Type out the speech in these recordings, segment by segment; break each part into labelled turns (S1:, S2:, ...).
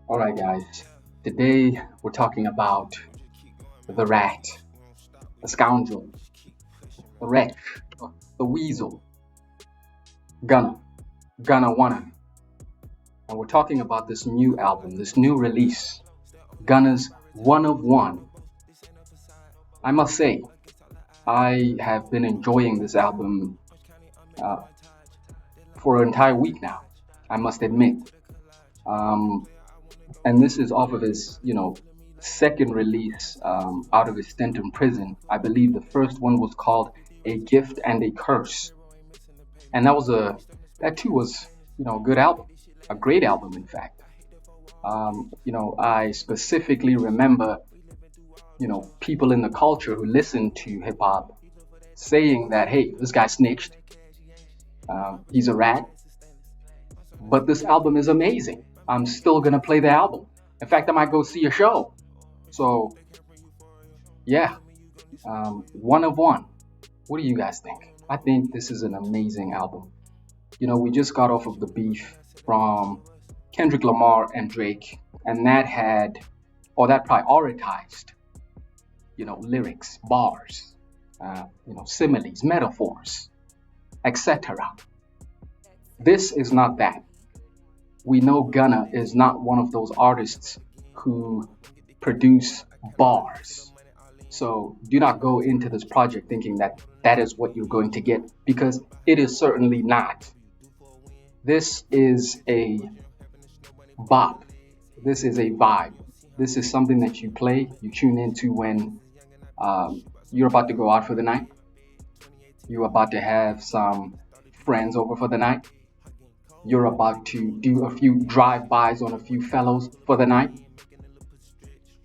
S1: All right, guys. Today we're talking about the rat, the scoundrel, the wretch, the weasel, Gunna, Gunna Wunna. And we're talking about this new album, this new release, Gunna's One of One. I must say, I have been enjoying this album uh, for an entire week now. I must admit. Um, and this is off of his, second release out of his stint in prison. I believe the first one was called A Gift and a Curse, and that too was a good album, a great album, in fact. I specifically remember people in the culture who listen to hip hop saying that, hey, this guy snitched, he's a rat, but this album is amazing. I'm still gonna play the album. In fact, I might go see a show. So yeah, one of one. What do you guys think? I think this is an amazing album. We just got off of the beef from Kendrick Lamar and Drake, and that prioritized, lyrics, bars, similes, metaphors, etc. This is not that. We know Gunna is not one of those artists who produce bars. So do not go into this project thinking that that is what you're going to get, because it is certainly not. This is a bop. This is a vibe. This is something that you play, you tune into when you're about to go out for the night. You're about to have some friends over for the night. You're about to do a few drive-bys on a few fellows for the night.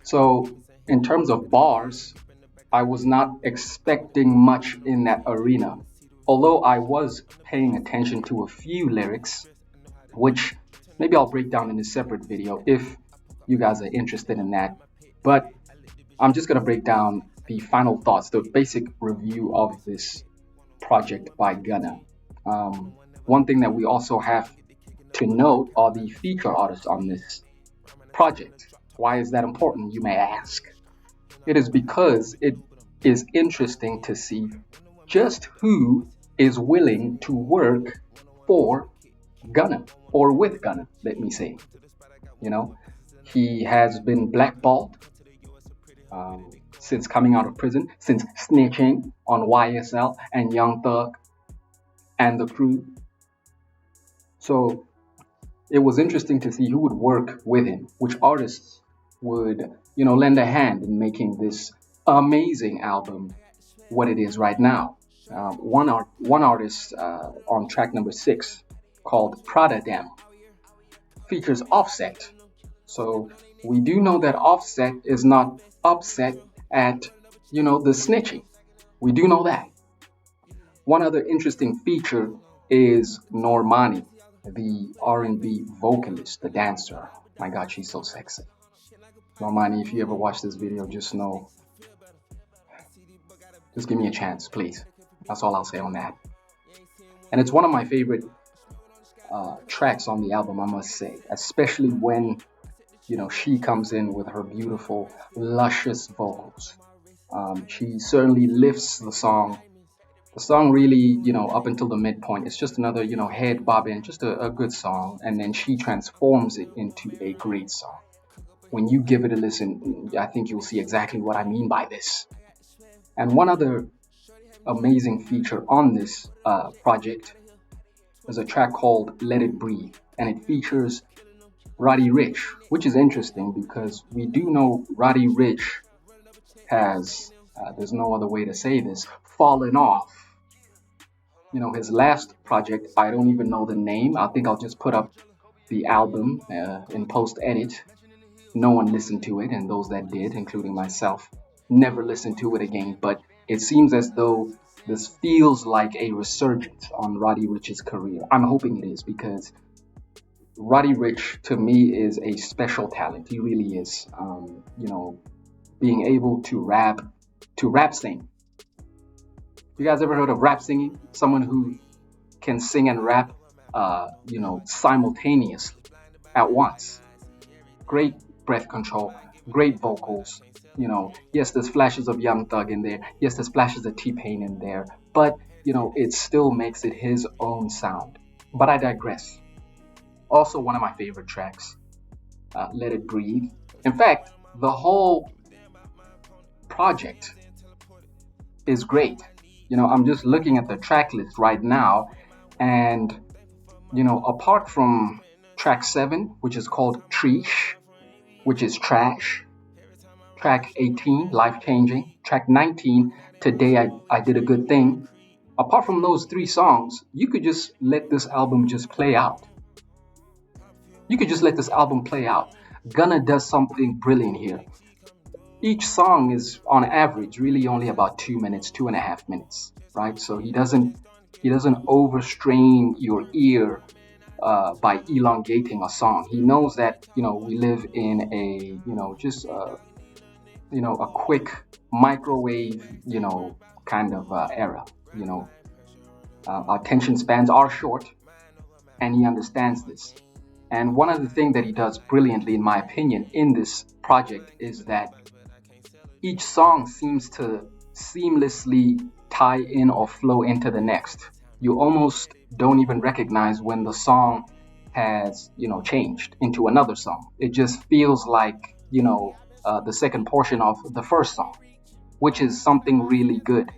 S1: So, in terms of bars, I was not expecting much in that arena. Although I was paying attention to a few lyrics, which maybe I'll break down in a separate video if you guys are interested in that. But I'm just going to break down the final thoughts, the basic review of this project by Gunna. One thing that we also have to note are the feature artists on this project. Why is that important, you may ask? It is because it is interesting to see just who is willing to work for Gunna, or with Gunna, let me say. He has been blackballed since coming out of prison, since snitching on YSL and Young Thug and the crew. So it was interesting to see who would work with him, which artists would, lend a hand in making this amazing album what it is right now. One artist on track number 6, called Prada Dem, features Offset. So we do know that Offset is not upset at, the snitching. We do know that. One other interesting feature is Normani, the R&B vocalist, the dancer. My God, she's so sexy. Normani, if you ever watch this video, just give me a chance, please. That's all I'll say on that. And it's one of my favorite tracks on the album, I must say, especially when she comes in with her beautiful, luscious vocals. She certainly lifts the song. The song really, up until the midpoint, it's just another, head bobbing, just a good song. And then she transforms it into a great song. When you give it a listen, I think you'll see exactly what I mean by this. And one other amazing feature on this project is a track called Let It Breathe. And it features Roddy Ricch, which is interesting because we do know Roddy Ricch has, there's no other way to say this, fallen off. His last project, I don't even know the name. I think I'll just put up the album in post edit. No one listened to it, and those that did, including myself, never listened to it again. But it seems as though this feels like a resurgence on Roddy Ricch's career. I'm hoping it is, because Roddy Ricch, to me, is a special talent. He really is. Being able to rap sing. You guys ever heard of rap singing? Someone who can sing and rap, simultaneously at once. great breath control, great vocals. Yes, there's flashes of Young Thug in there. Yes, there's flashes of T-Pain in there, but it still makes it his own sound. But I digress. Also, one of my favorite tracks, Let It Breathe. In fact, the whole project is great. I'm just looking at the track list right now, and apart from track 7, which is called Treesh, which is trash, track 18, Life Changing, track 19, Today I Did a Good Thing. Apart from those 3 songs, you could just let this album just play out. You could just let this album play out. Gunna does something brilliant here. Each song is on average really only about 2 minutes, 2.5 minutes, right? So he doesn't overstrain your ear by elongating a song. He knows that we live in a just a quick microwave kind of era. Our attention spans are short, and he understands this. And one of the things that he does brilliantly, in my opinion, in this project is that each song seems to seamlessly tie in or flow into the next. You almost don't even recognize when the song has, changed into another song. It just feels like, the second portion of the first song, which is something really good.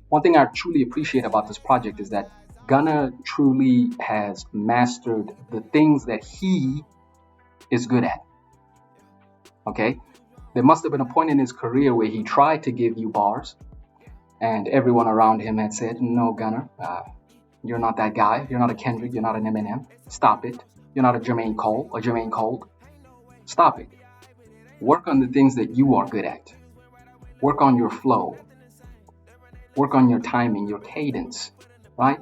S1: One thing I truly appreciate about this project is that Gunna truly has mastered the things that he is good at. Okay? There must have been a point in his career where he tried to give you bars, and everyone around him had said, "No, Gunna, you're not that guy. You're not a Kendrick. You're not an Eminem. Stop it. You're not a Jermaine Cole or Jermaine Cole. Stop it. Work on the things that you are good at. Work on your flow. Work on your timing, your cadence, right?"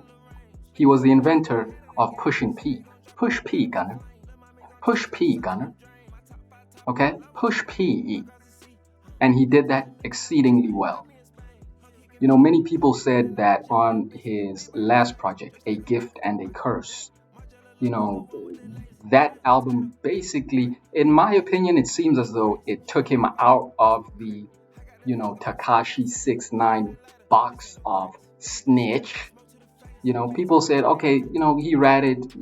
S1: He was the inventor of pushing P. Push P, Gunna. Push P, Gunna. Okay? Push P. And he did that exceedingly well. Many people said that on his last project, A Gift and a Curse, that album basically, in my opinion, it seems as though it took him out of the, Takashi 6ix9ine box of snitch. People said, okay, he ratted,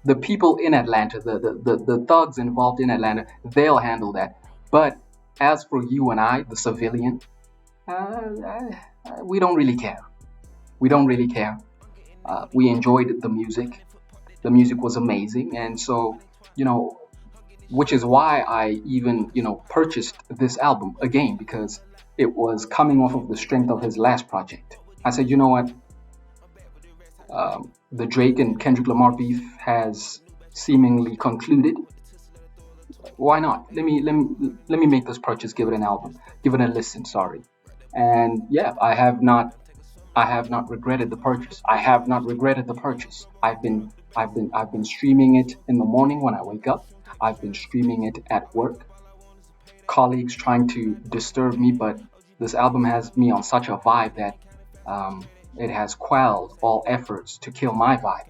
S1: the people in Atlanta, the thugs involved in Atlanta, they'll handle that. But as for you and I, the civilian, we don't really care. We don't really care. We enjoyed the music. The music was amazing. And so, which is why I even, purchased this album again, because it was coming off of the strength of his last project. I said, you know what? The Drake and Kendrick Lamar beef has seemingly concluded. Why not? Let me make this purchase. Give it an album. Give it a listen. Sorry. And yeah, I have not regretted the purchase. I have not regretted the purchase. I've been streaming it in the morning when I wake up. I've been streaming it at work. Colleagues trying to disturb me, but this album has me on such a vibe that it has quelled all efforts to kill my vibe.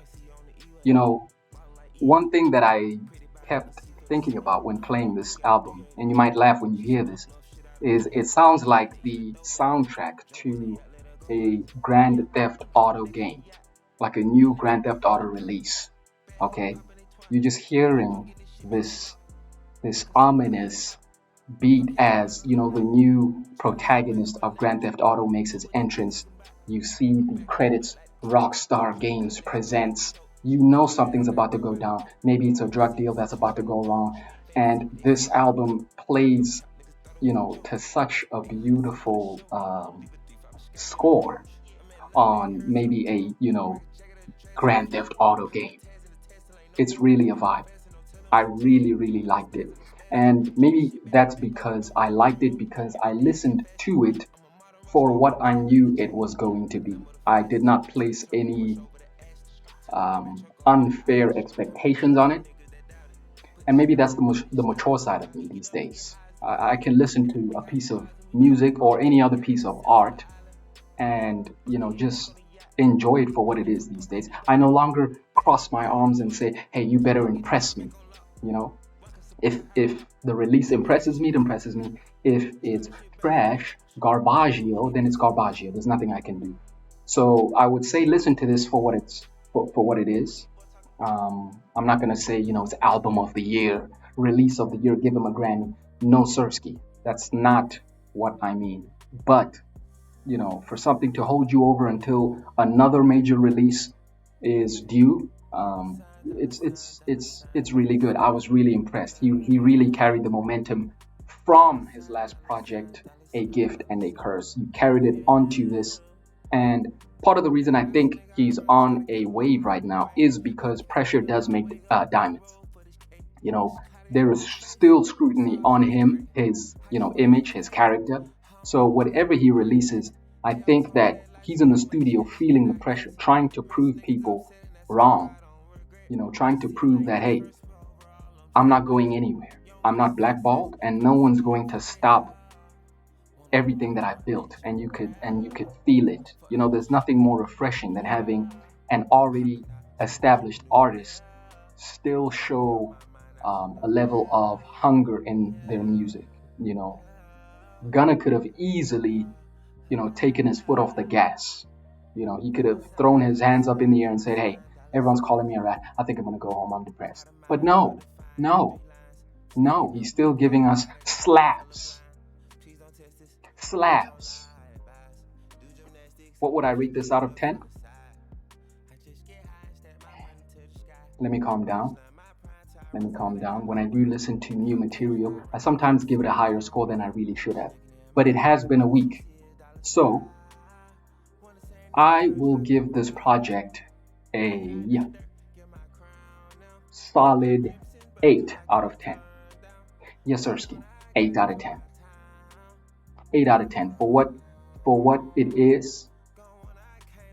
S1: You know, One thing that I kept thinking about when playing this album, and you might laugh when you hear this, is it sounds like the soundtrack to a Grand Theft Auto game, like a new Grand Theft Auto release. Okay, you're just hearing this ominous beat as the new protagonist of Grand Theft Auto makes his entrance. You see the credits, Rockstar Games presents. You know something's about to go down. Maybe it's a drug deal that's about to go wrong, and this album plays, to such a beautiful score on maybe a Grand Theft Auto game. It's really a vibe. I really, really liked it. And maybe that's because I liked it because I listened to it for what I knew it was going to be. I did not place any unfair expectations on it. And maybe that's the mature side of me these days. I can listen to a piece of music or any other piece of art and, just enjoy it for what it is these days. I no longer cross my arms and say, hey, you better impress me. You know, if the release impresses me, it impresses me. If it's trash, garbaggio, then it's garbaggio. There's nothing I can do. So I would say listen to this for what for what it is. I'm not gonna say it's album of the year, release of the year, give him a Grammy. No, Sirski, that's not what I mean. But for something to hold you over until another major release is due, it's really good. I was really impressed. He really carried the momentum from his last project, A Gift and a Curse. He carried it onto this, and part of the reason I think he's on a wave right now is because pressure does make diamonds. You know, there is still scrutiny on him, his image, his character. So whatever he releases, I think that he's in the studio feeling the pressure, trying to prove people wrong. Trying to prove that, hey, I'm not going anywhere. I'm not blackballed, and no one's going to stop everything that I built. And you could feel it. There's nothing more refreshing than having an already established artist still show a level of hunger in their music. You know, Gunna could have easily, taken his foot off the gas. He could have thrown his hands up in the air and said, "Hey, everyone's calling me a rat. I think I'm gonna go home. I'm depressed." But no, no, no. He's still giving us slaps, slaps. What would I rate this out of 10? Let me calm down. Let me calm down. When I do listen to new material, I sometimes give it a higher score than I really should have. But it has been a week. So I will give this project a solid 8 out of 10. Yes, Sirski. 8 out of 10. 8 out of 10. For what it is,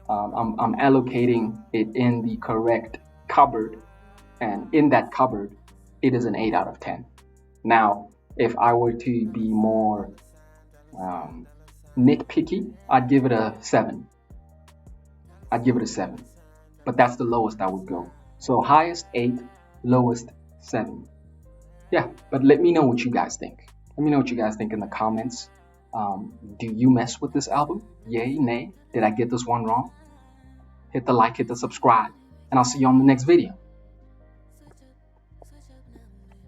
S1: I'm allocating it in the correct cupboard, and in that cupboard, it is an 8 out of 10. Now, if I were to be more nitpicky, I'd give it a 7. I'd give it a 7. But that's the lowest I would go. So highest 8, lowest 7. Yeah, but let me know what you guys think. Let me know what you guys think in the comments. Do you mess with this album? Yay, nay? Did I get this one wrong? Hit the like, hit the subscribe, and I'll see you on the next video.